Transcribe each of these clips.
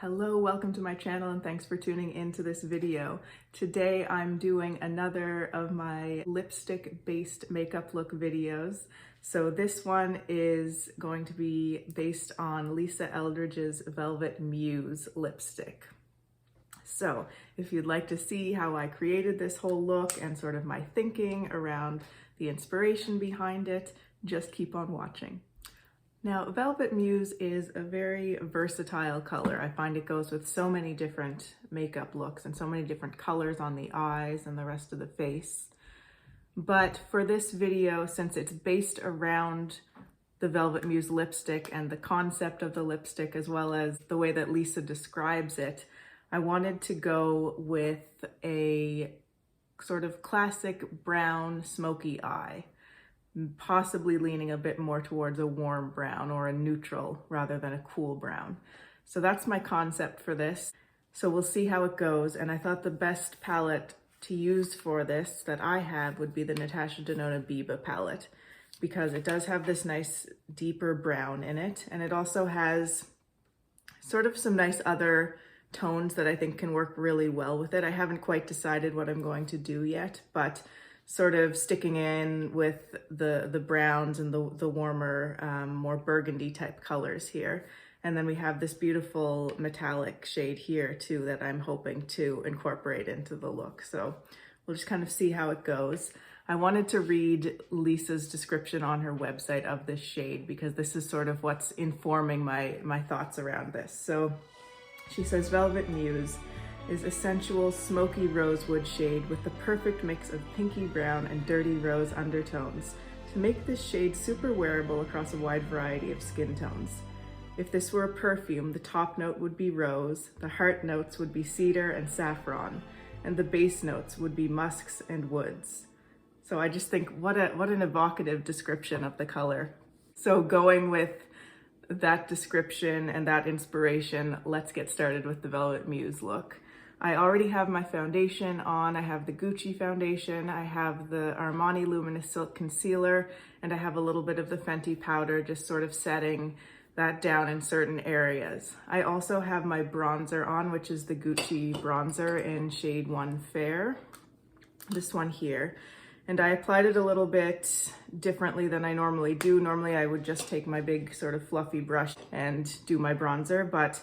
Hello, welcome to my channel and thanks for tuning into this video. Today I'm doing another of my lipstick-based makeup look videos. So this one is going to be based on Lisa Eldridge's Velvet Muse lipstick. So if you'd like to see how I created this whole look and sort of my thinking around the inspiration behind it, just keep on watching. Now, Velvet Muse is a very versatile color. I find it goes with so many different makeup looks and so many different colors on the eyes and the rest of the face. But for this video, since it's based around the Velvet Muse lipstick and the concept of the lipstick as well as the way that Lisa describes it, I wanted to go with a sort of classic brown smoky eye, possibly leaning a bit more towards a warm brown or a neutral rather than a cool brown. So that's my concept for this. So we'll see how it goes. And I thought the best palette to use for this that I have would be the Natasha Denona Biba palette, because it does have this nice deeper brown in it. And it also has sort of some nice other tones that I think can work really well with it. I haven't quite decided what I'm going to do yet, but sort of sticking in with the browns and the warmer, more burgundy type colors here. And then we have this beautiful metallic shade here too that I'm hoping to incorporate into the look. So we'll just kind of see how it goes. I wanted to read Lisa's description on her website of this shade because this is sort of what's informing my thoughts around this. So she says, Velvet Muse is a sensual, smoky rosewood shade with the perfect mix of pinky brown and dirty rose undertones to make this shade super wearable across a wide variety of skin tones. If this were a perfume, the top note would be rose, the heart notes would be cedar and saffron, and the base notes would be musks and woods. So I just think what an evocative description of the color. So going with that description and that inspiration, let's get started with the Velvet Muse look. I already have my foundation on. I have the Gucci foundation, I have the Armani Luminous Silk Concealer, and I have a little bit of the Fenty powder, just sort of setting that down in certain areas. I also have my bronzer on, which is the Gucci bronzer in shade 1 Fair, this one here. And I applied it a little bit differently than I normally do. Normally I would just take my big sort of fluffy brush and do my bronzer, but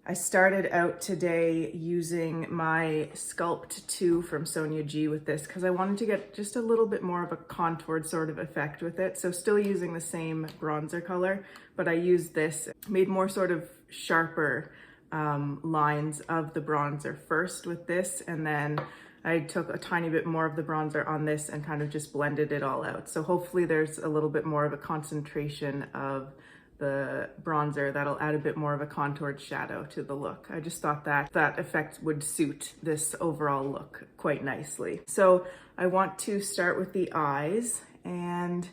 I started out today using my Sculpt 2 from Sonia G with this because I wanted to get just a little bit more of a contoured sort of effect with it. So still using the same bronzer color, but I used this, made more sort of sharper lines of the bronzer first with this, and then I took a tiny bit more of the bronzer on this and kind of just blended it all out. So hopefully there's a little bit more of a concentration of the bronzer that'll add a bit more of a contoured shadow to the look. I just thought that that effect would suit this overall look quite nicely. So I want to start with the eyes, and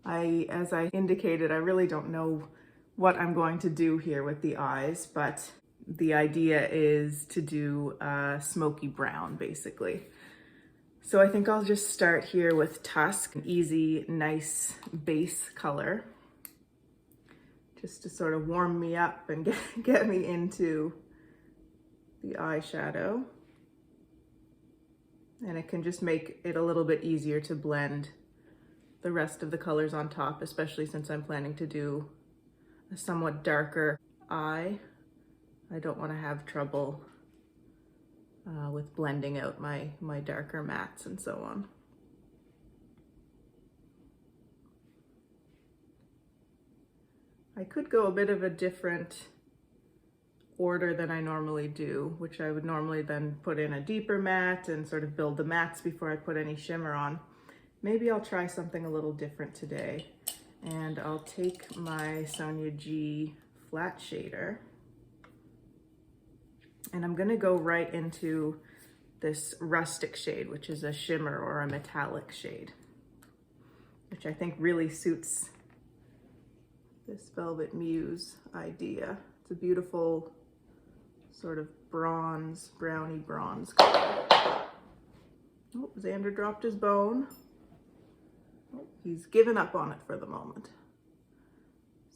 as I indicated, I really don't know what I'm going to do here with the eyes, but the idea is to do a smoky brown basically. So I think I'll just start here with Tusk, an easy, nice base color, just to sort of warm me up and get me into the eyeshadow. And it can just make it a little bit easier to blend the rest of the colors on top, especially since I'm planning to do a somewhat darker eye. I don't want to have trouble with blending out my darker mattes and so on. I could go a bit of a different order than I normally do, which I would normally then put in a deeper matte and sort of build the mattes before I put any shimmer on. Maybe I'll try something a little different today, and I'll take my Sonia G flat shader, and I'm gonna go right into this rustic shade, which is a shimmer or a metallic shade, which I think really suits this Velvet Muse idea. It's a beautiful sort of bronze, browny bronze color. Oh, Xander dropped his bone. Oh, he's given up on it for the moment.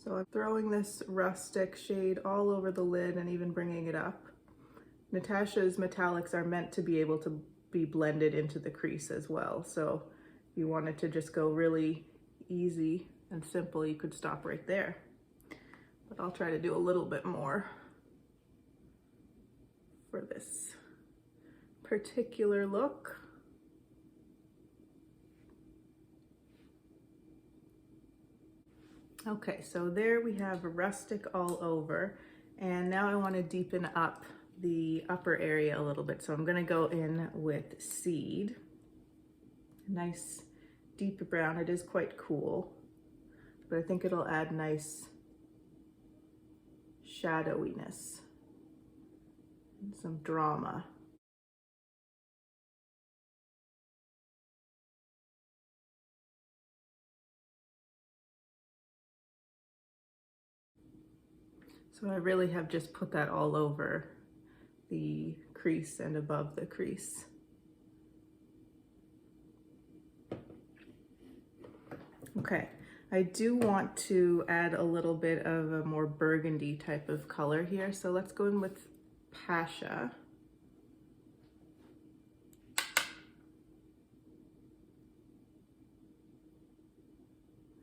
So I'm throwing this rustic shade all over the lid and even bringing it up. Natasha's metallics are meant to be able to be blended into the crease as well. So if you wanted to just go really easy and simple, you could stop right there. But I'll try to do a little bit more for this particular look. Okay, so there we have rustic all over, and now I want to deepen up the upper area a little bit. So I'm going to go in with Seed. Nice deep brown. It is quite cool, but I think it'll add nice shadowiness and some drama. So I really have just put that all over the crease and above the crease. Okay, I do want to add a little bit of a more burgundy type of color here. So let's go in with Pasha.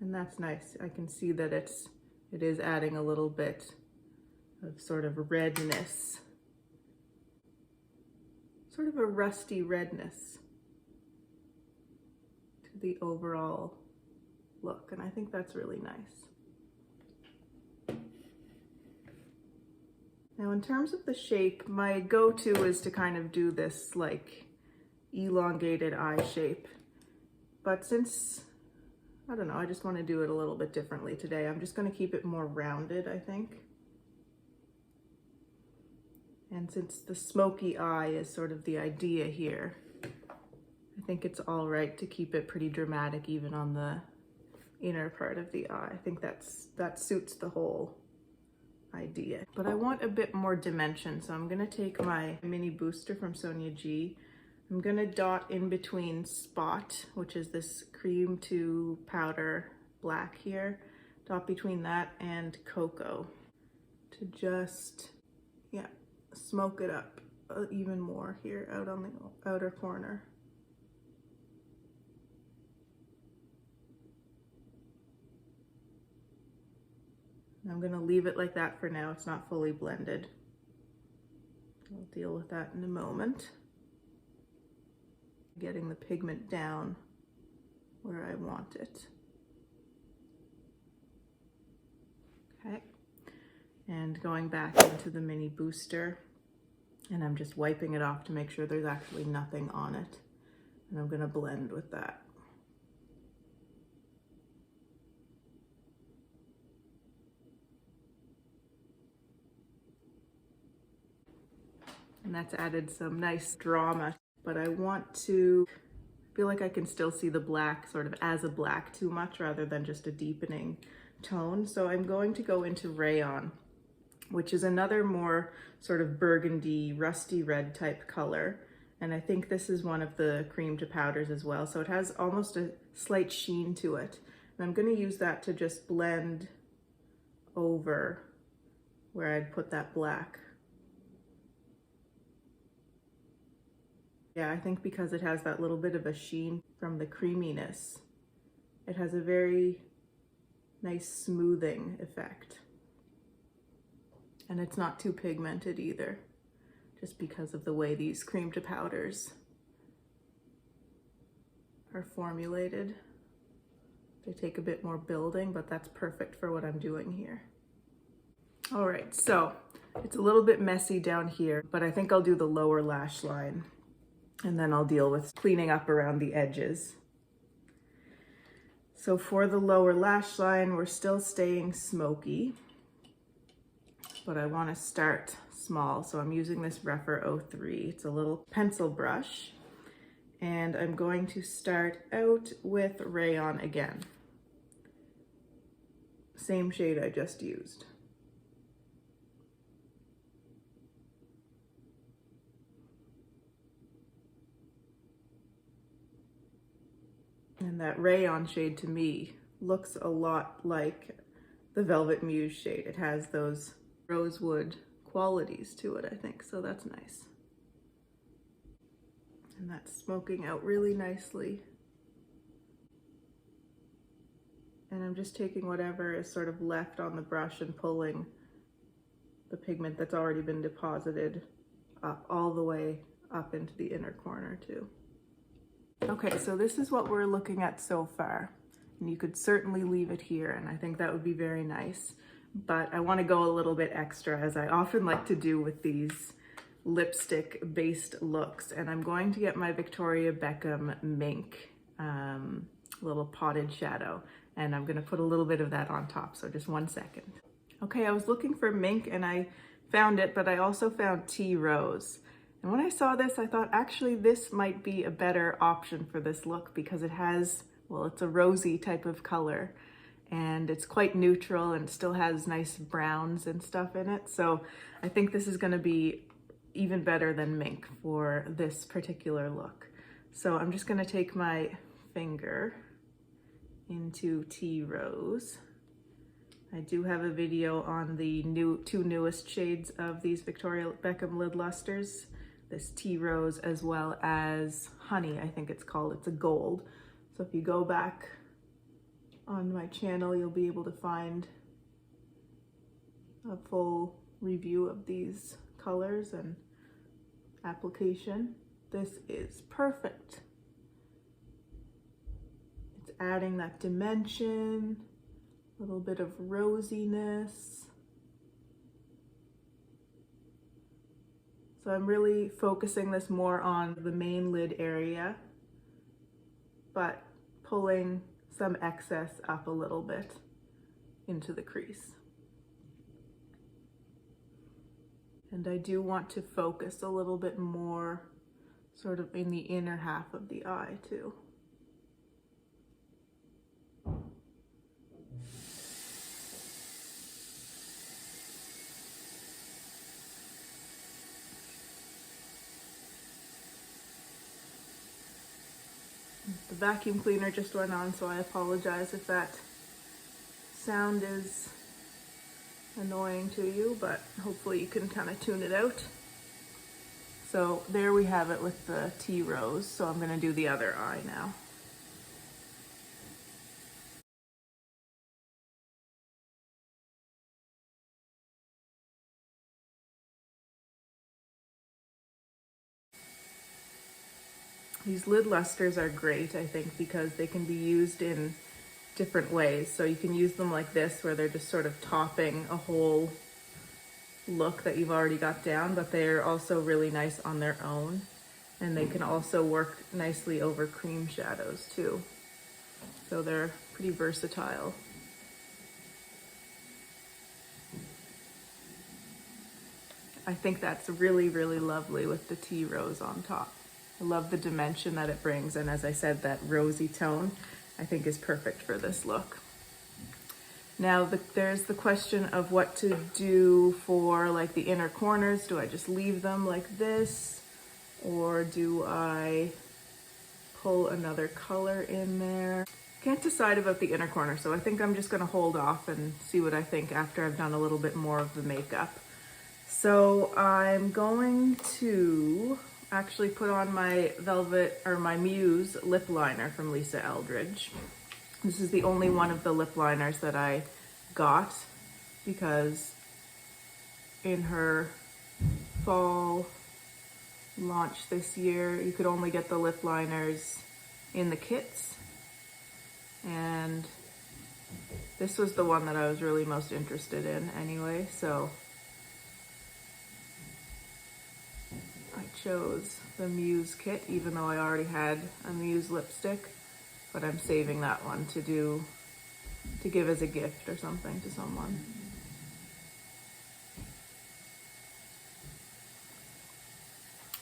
And that's nice. I can see that it is adding a little bit of sort of redness, sort of a rusty redness to the overall look, and I think that's really nice. Now in terms of the shape, my go-to is to kind of do this like elongated eye shape, but since, I don't know, I just want to do it a little bit differently today, I'm just going to keep it more rounded, I think. And since the smoky eye is sort of the idea here, I think it's all right to keep it pretty dramatic even on the inner part of the eye. I think that suits the whole idea. But I want a bit more dimension, so I'm gonna take my mini booster from Sonia G. I'm gonna dot in between Spot, which is this cream to powder black here, dot between that and Cocoa to just, yeah, smoke it up even more here out on the outer corner. I'm gonna leave it like that for now. It's not fully blended. I'll deal with that in a moment. Getting the pigment down where I want it. Okay, and going back into the mini booster, and I'm just wiping it off to make sure there's actually nothing on it. And I'm gonna blend with that. And that's added some nice drama, but I want to feel like I can still see the black sort of as a black too much rather than just a deepening tone. So I'm going to go into Rayon, which is another more sort of burgundy, rusty red type color. And I think this is one of the cream to powders as well. So it has almost a slight sheen to it. And I'm gonna use that to just blend over where I'd put that black. Yeah, I think because it has that little bit of a sheen from the creaminess, it has a very nice smoothing effect. And it's not too pigmented either, just because of the way these cream to powders are formulated. They take a bit more building, but that's perfect for what I'm doing here. All right, so it's a little bit messy down here, but I think I'll do the lower lash line. And then I'll deal with cleaning up around the edges. So for the lower lash line, we're still staying smoky, but I want to start small. So I'm using this Rephr 03. It's a little pencil brush, and I'm going to start out with Rayon again. Same shade I just used. And that Rayon shade to me looks a lot like the Velvet Muse shade. It has those rosewood qualities to it, I think, so that's nice. And that's smoking out really nicely. And I'm just taking whatever is sort of left on the brush and pulling the pigment that's already been deposited up all the way up into the inner corner too. Okay, so this is what we're looking at so far. And you could certainly leave it here, and I think that would be very nice. But I want to go a little bit extra, as I often like to do with these lipstick-based looks. And I'm going to get my Victoria Beckham Mink little potted shadow, and I'm going to put a little bit of that on top, so just 1 second. Okay, I was looking for Mink and I found it, but I also found Tea Rose. And when I saw this, I thought actually this might be a better option for this look because it has, well, it's a rosy type of color and it's quite neutral and still has nice browns and stuff in it. So I think this is going to be even better than Mink for this particular look. So I'm just going to take my finger into Tea Rose. I do have a video on the two newest shades of these Victoria Beckham lid lusters, this Tea Rose as well as Honey, I think it's called. It's a gold. So if you go back on my channel, you'll be able to find a full review of these colors and application. This is perfect. It's adding that dimension, a little bit of rosiness. So I'm really focusing this more on the main lid area, but pulling some excess up a little bit into the crease. And I do want to focus a little bit more sort of in the inner half of the eye too. The vacuum cleaner just went on, so I apologize if that sound is annoying to you, but hopefully you can kind of tune it out. So there we have it with the Tea Rose. So I'm going to do the other eye now. These lid lusters are great, I think, because they can be used in different ways. So you can use them like this, where they're just sort of topping a whole look that you've already got down, but they're also really nice on their own. And they can also work nicely over cream shadows too. So they're pretty versatile. I think that's really, really lovely with the Tea Rose on top. I love the dimension that it brings, and as I said, that rosy tone I think is perfect for this look. Now there's the question of what to do for like the inner corners. Do I just leave them like this, or do I pull another color in there? Can't decide about the inner corner, so I think I'm just gonna hold off and see what I think after I've done a little bit more of the makeup. So I'm going to actually put on my my Muse lip liner from Lisa Eldridge. This is the only one of the lip liners that I got because in her fall launch this year, you could only get the lip liners in the kits. And this was the one that I was really most interested in anyway, so I chose the Muse kit, even though I already had a Muse lipstick, but I'm saving that one to give as a gift or something to someone.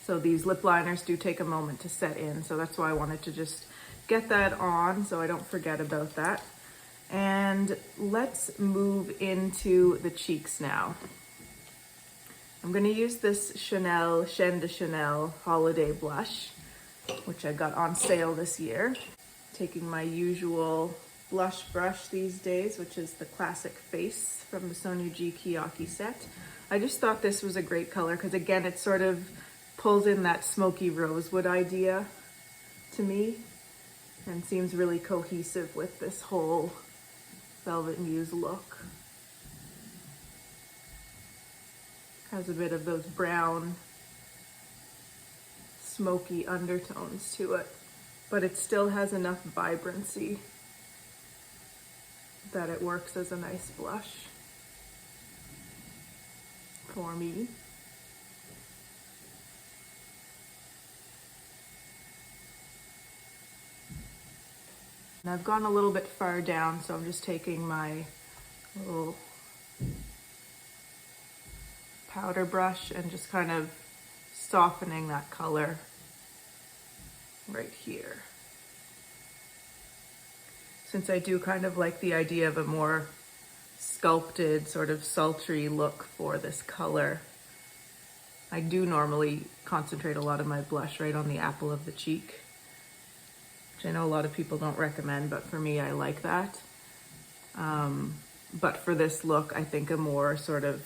So these lip liners do take a moment to set in, so that's why I wanted to just get that on so I don't forget about that. And let's move into the cheeks now. I'm going to use this Chanel Chaîne de Chanel Holiday Blush, which I got on sale this year. Taking my usual blush brush these days, which is the Classic Face from the Sonuji Kiyaki set. I just thought this was a great color because, again, it sort of pulls in that smoky rosewood idea to me and seems really cohesive with this whole Velvet Muse look. Has a bit of those brown, smoky undertones to it, but it still has enough vibrancy that it works as a nice blush for me. And I've gone a little bit far down, so I'm just taking my little powder brush and just kind of softening that color right here. Since I do kind of like the idea of a more sculpted, sort of sultry look for this color, I do normally concentrate a lot of my blush right on the apple of the cheek, which I know a lot of people don't recommend, but for me, I like that. But for this look, I think a more sort of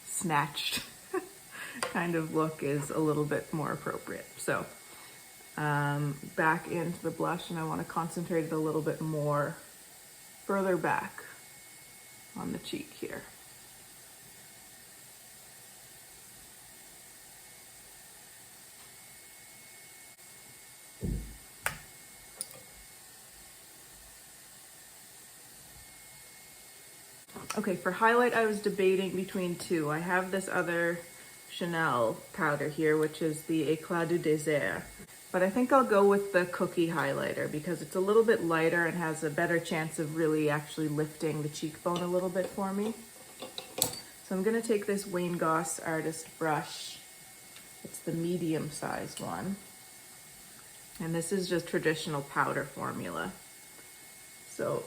snatched kind of look is a little bit more appropriate. So back into the blush, and I want to concentrate it a little bit more further back on the cheek here. Okay, for highlight, I was debating between two. I have this other Chanel powder here, which is the Éclat du Désert. But I think I'll go with the Cookie highlighter because it's a little bit lighter and has a better chance of really actually lifting the cheekbone a little bit for me. So I'm gonna take this Wayne Goss Artist brush. It's the medium sized one. And this is just traditional powder formula. So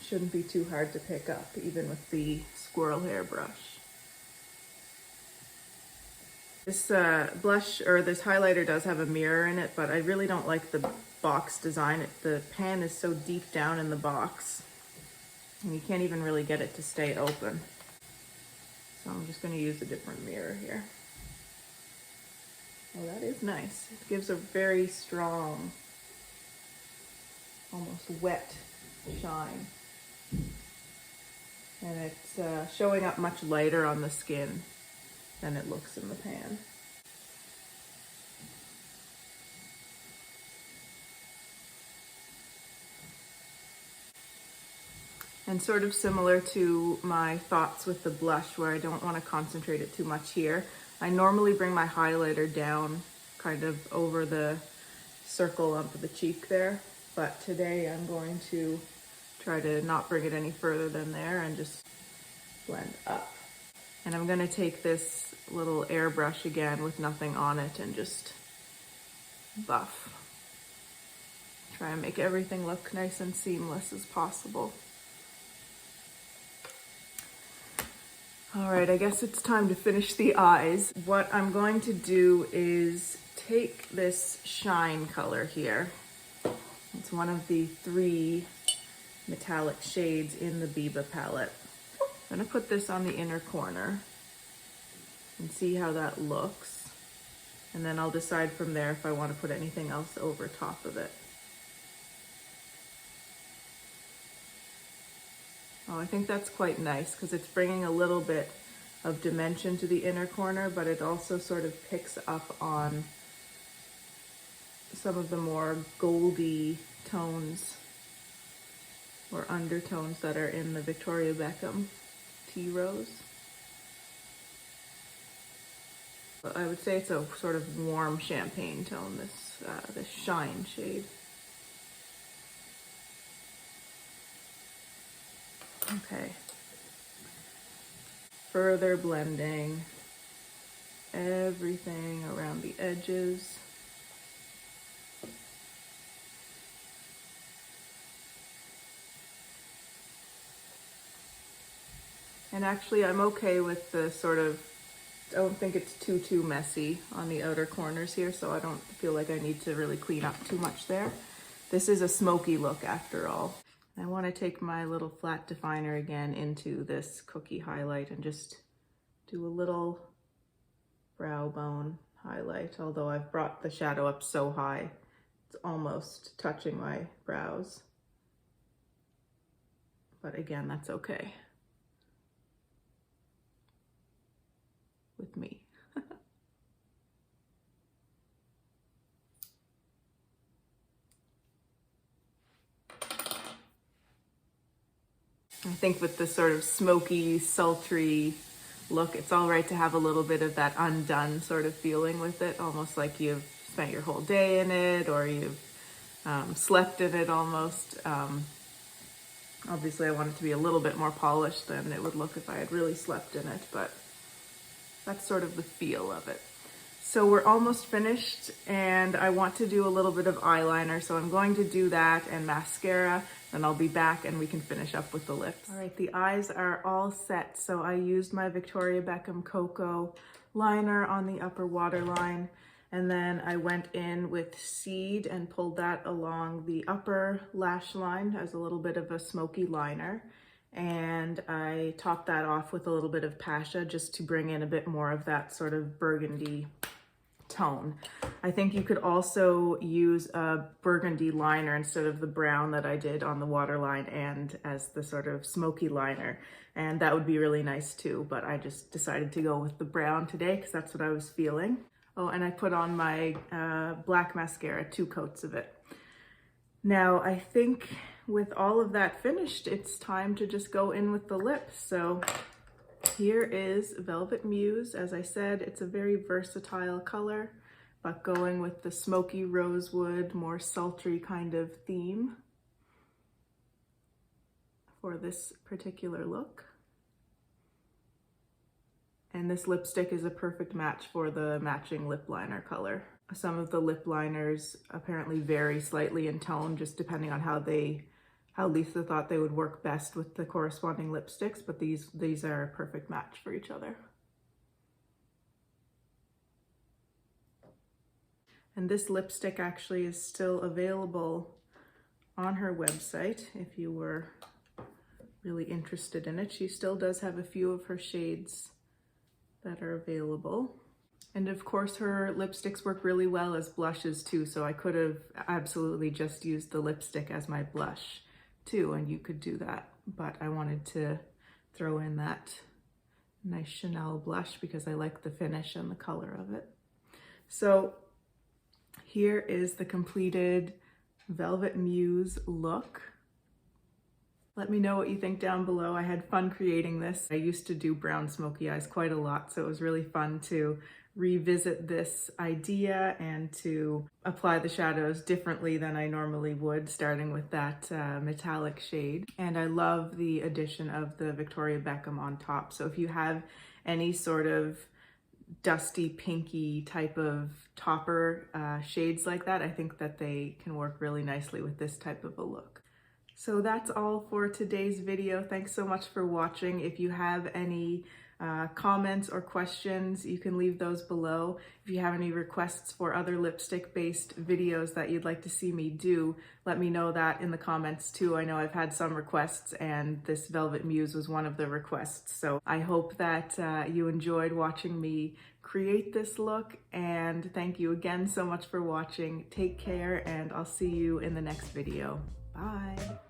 shouldn't be too hard to pick up, even with the squirrel hair brush. This blush, or this highlighter, does have a mirror in it, but I really don't like the box design. The pan is so deep down in the box, and you can't even really get it to stay open. So I'm just going to use a different mirror here. Oh, that is nice. It gives a very strong, almost wet shine. And it's showing up much lighter on the skin than it looks in the pan. And sort of similar to my thoughts with the blush, where I don't want to concentrate it too much here, I normally bring my highlighter down kind of over the circle of the cheek there, but today I'm going to try to not bring it any further than there and just blend up. And I'm going to take this little airbrush again with nothing on it and just buff. Try and make everything look nice and seamless as possible. All right, I guess it's time to finish the eyes. What I'm going to do is take this Shine color here. It's one of the 3 metallic shades in the Biba palette. I'm gonna put this on the inner corner and see how that looks. And then I'll decide from there if I want to put anything else over top of it. Oh, I think that's quite nice because it's bringing a little bit of dimension to the inner corner, but it also sort of picks up on some of the more goldy tones or undertones that are in the Victoria Beckham Tea Rose. But I would say it's a sort of warm champagne tone, this Shine shade. Okay. Further blending everything around the edges. And actually, I'm okay with the sort of, I don't think it's too messy on the outer corners here, so I don't feel like I need to really clean up too much there. this is a smoky look after all. I want to take my little flat definer again into this cookie highlight and just do a little brow bone highlight, although I've brought the shadow up so high, it's almost touching my brows. But again, that's okay with me. I think with this sort of smoky, sultry look, it's all right to have a little bit of that undone sort of feeling with it, almost like you've spent your whole day in it, or you've slept in it almost. Obviously I want it to be a little bit more polished than it would look if I had really slept in it, but that's sort of the feel of it. So we're almost finished, and I want to do a little bit of eyeliner, so I'm going to do that and mascara, then I'll be back and we can finish up with the lips. All right, the eyes are all set, so I used my Victoria Beckham Cocoa liner on the upper waterline, and then I went in with Seed and pulled that along the upper lash line as a little bit of a smoky liner. And I topped that off with a little bit of Pasha just to bring in a bit more of that sort of burgundy tone. I think you could also use a burgundy liner instead of the brown that I did on the waterline and as the sort of smoky liner, and that would be really nice too, but I just decided to go with the brown today because that's what I was feeling. Oh, and I put on my black mascara, 2 coats of it. Now I think with all of that finished, it's time to just go in with the lips. So here is Velvet Muse. As I said, it's a very versatile color, but going with the smoky rosewood, more sultry kind of theme for this particular look. And this lipstick is a perfect match for the matching lip liner color. Some of the lip liners apparently vary slightly in tone, just depending on how Lisa thought they would work best with the corresponding lipsticks, but these are a perfect match for each other. And this lipstick actually is still available on her website if you were really interested in it. She still does have a few of her shades that are available. And of course her lipsticks work really well as blushes too, so I could have absolutely just used the lipstick as my blush too, and you could do that, but I wanted to throw in that nice Chanel blush because I like the finish and the color of it. So here is the completed Velvet Muse look. Let me know what you think down below. I had fun creating this. I used to do brown smoky eyes quite a lot, so it was really fun to revisit this idea and to apply the shadows differently than I normally would, starting with that metallic shade. And I love the addition of the Victoria Beckham on top. So if you have any sort of dusty pinky type of topper shades like that, I think that they can work really nicely with this type of a look. So that's all for today's video. Thanks so much for watching. If you have any comments or questions, you can leave those below. If you have any requests for other lipstick-based videos that you'd like to see me do, let me know that in the comments too. I know I've had some requests, and this Velvet Muse was one of the requests. So I hope that you enjoyed watching me create this look, and thank you again so much for watching. Take care, and I'll see you in the next video. Bye.